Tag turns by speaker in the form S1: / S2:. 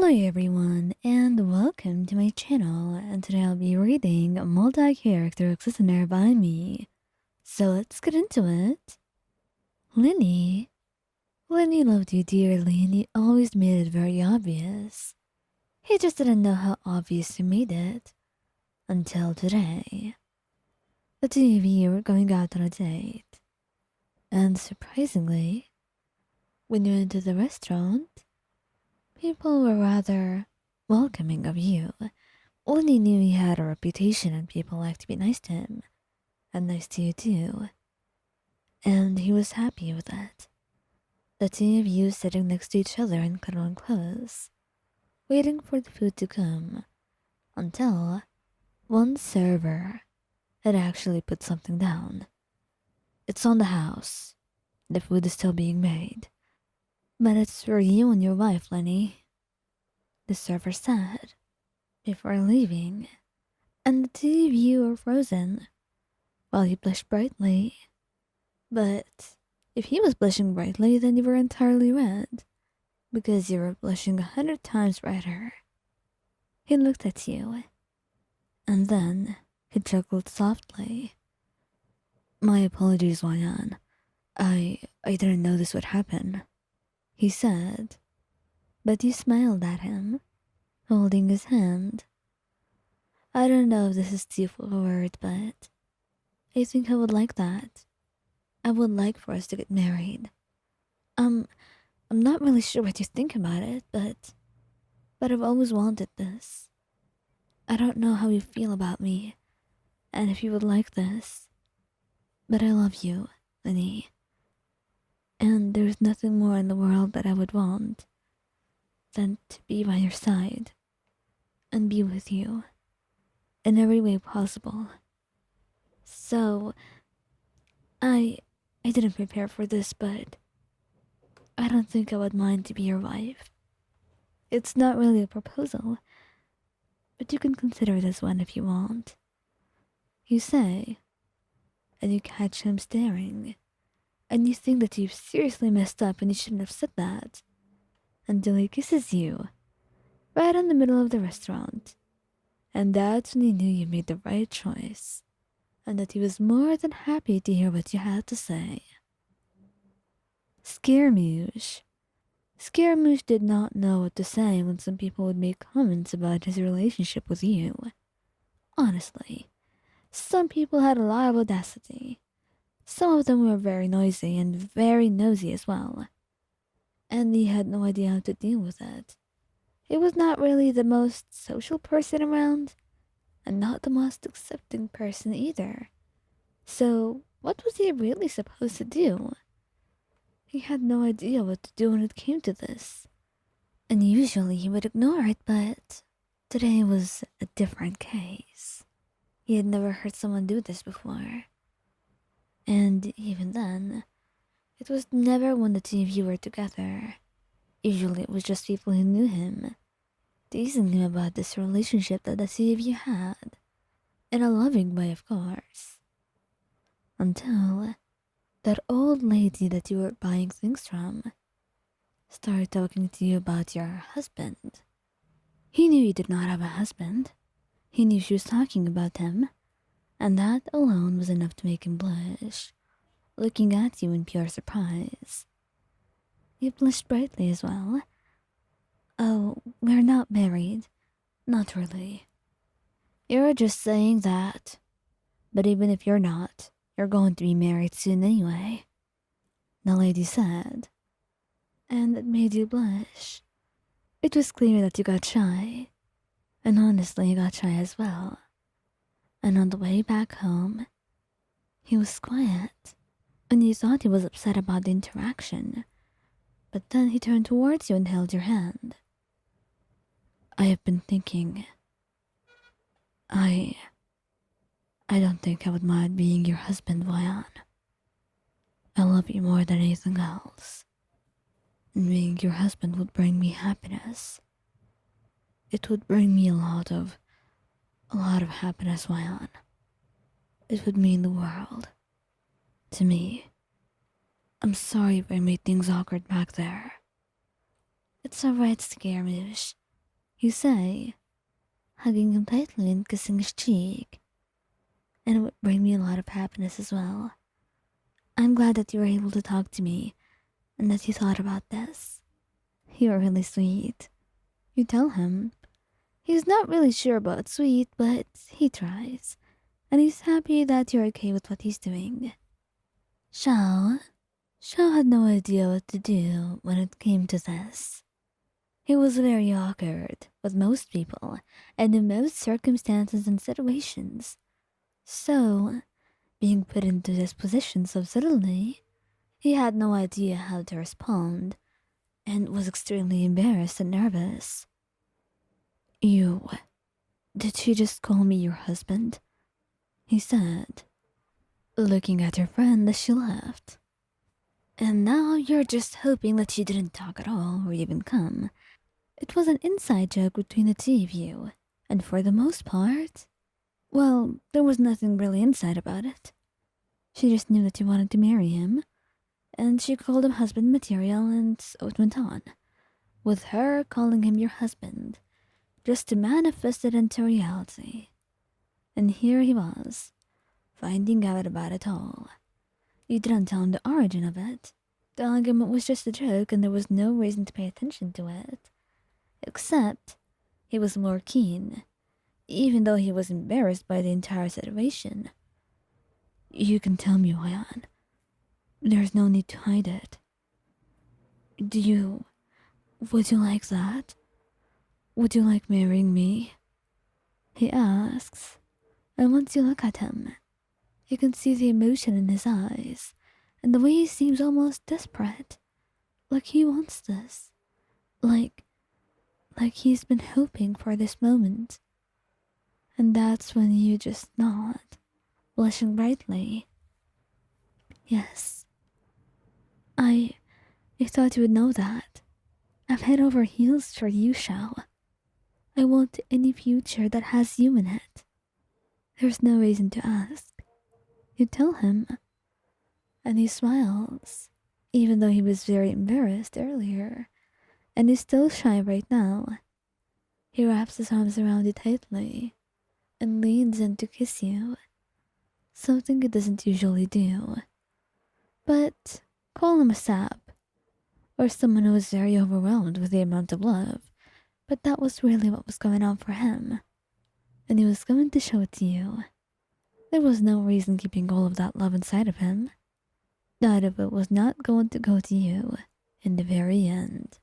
S1: Hello everyone and welcome to my channel, and today I'll be reading a multi-character listener by me. So let's get into it. Lyney. Lyney loved you dearly and he always made it very obvious. He just didn't know how obvious he made it. Until today. The two of you were going out on a date. And surprisingly, when you entered the restaurant, people were rather welcoming of you. Lyney knew he had a reputation and people liked to be nice to him, and nice to you too. And he was happy with it. The two of you sitting next to each other and cuddling close, waiting for the food to come, until one server had actually put something down. It's on the house. The food is still being made. But it's for you and your wife, Lyney, the server said, before leaving, and the two of you were frozen, while he blushed brightly. But if he was blushing brightly, then you were entirely red, because you were blushing 100 times brighter. He looked at you, and then he chuckled softly. My apologies, Wayan. I didn't know this would happen, he said, but you smiled at him, holding his hand. I don't know if this is too forward, but I think I would like that. I would like for us to get married. I'm not really sure what you think about it, but I've always wanted this. I don't know how you feel about me, and if you would like this, but I love you, Lyney. And there's nothing more in the world that I would want than to be by your side and be with you in every way possible. So, I didn't prepare for this, but I don't think I would mind to be your wife. It's not really a proposal, but you can consider this one if you want. You say, and you catch him staring, and you think that you've seriously messed up and you shouldn't have said that, until he kisses you right in the middle of the restaurant. And that's when he knew you made the right choice, and that he was more than happy to hear what you had to say. Scaramouche. Scaramouche did not know what to say when some people would make comments about his relationship with you. Honestly, some people had a lot of audacity. Some of them were very noisy and very nosy as well. And he had no idea how to deal with it. He was not really the most social person around, and not the most accepting person either. So, what was he really supposed to do? He had no idea what to do when it came to this. And usually he would ignore it, but today was a different case. He had never heard someone do this before. And even then, it was never when the two of you were together. Usually it was just people who knew him, teasing him about this relationship that the two of you had. In a loving way, of course. Until that old lady that you were buying things from started talking to you about your husband. He knew you did not have a husband. He knew she was talking about him, and that alone was enough to make him blush, looking at you in pure surprise. You blushed brightly as well. Oh, we're not married. Not really. You're just saying that. But even if you're not, you're going to be married soon anyway, the lady said. And it made you blush. It was clear that you got shy. And honestly, you got shy as well. And on the way back home, he was quiet. And you thought he was upset about the interaction. But then he turned towards you and held your hand. I have been thinking. I don't think I would mind being your husband, Vayan. I love you more than anything else. And being your husband would bring me happiness. It would bring me a lot of happiness, Vayan. It would mean the world to me. I'm sorry if I made things awkward back there. It's alright, Scaramouche. you say, hugging him tightly and kissing his cheek. And it would bring me a lot of happiness as well. I'm glad that you were able to talk to me and that you thought about this. You're really sweet. You tell him. He's not really sure about sweet, but he tries. And he's happy that you're okay with what he's doing. Xiao? Xiao had no idea what to do when it came to this. He was very awkward with most people and in most circumstances and situations. So, being put into this position so suddenly, he had no idea how to respond and was extremely embarrassed and nervous. You. Did you just call me your husband? He said, looking at her friend as she left. And now you're just hoping that she didn't talk at all or even come. It was an inside joke between the two of you, and for the most part, well, there was nothing really inside about it. She just knew that you wanted to marry him, and she called him husband material, and so it went on, with her calling him your husband, just to manifest it into reality. And here he was, finding out about it all. You didn't tell him the origin of it, telling him it was just a joke and there was no reason to pay attention to it. Except, he was more keen, even though he was embarrassed by the entire situation. You can tell me, Ryan. There's no need to hide it. Would you like that? Would you like marrying me? He asks, and once you look at him, you can see the emotion in his eyes, and the way he seems almost desperate. Like he wants this. Like he's been hoping for this moment. And that's when you just nod, blushing brightly. Yes. I thought you would know that. I'm head over heels for you, Xiao. I want any future that has you in it. There's no reason to ask. You tell him. And he smiles, even though he was very embarrassed earlier, and he's still shy right now. He wraps his arms around you tightly and leans in to kiss you, something he doesn't usually do. But call him a sap, or someone who was very overwhelmed with the amount of love, but that was really what was going on for him, and he was going to show it to you. There was no reason keeping all of that love inside of him. Not if it was not going to go to you in the very end.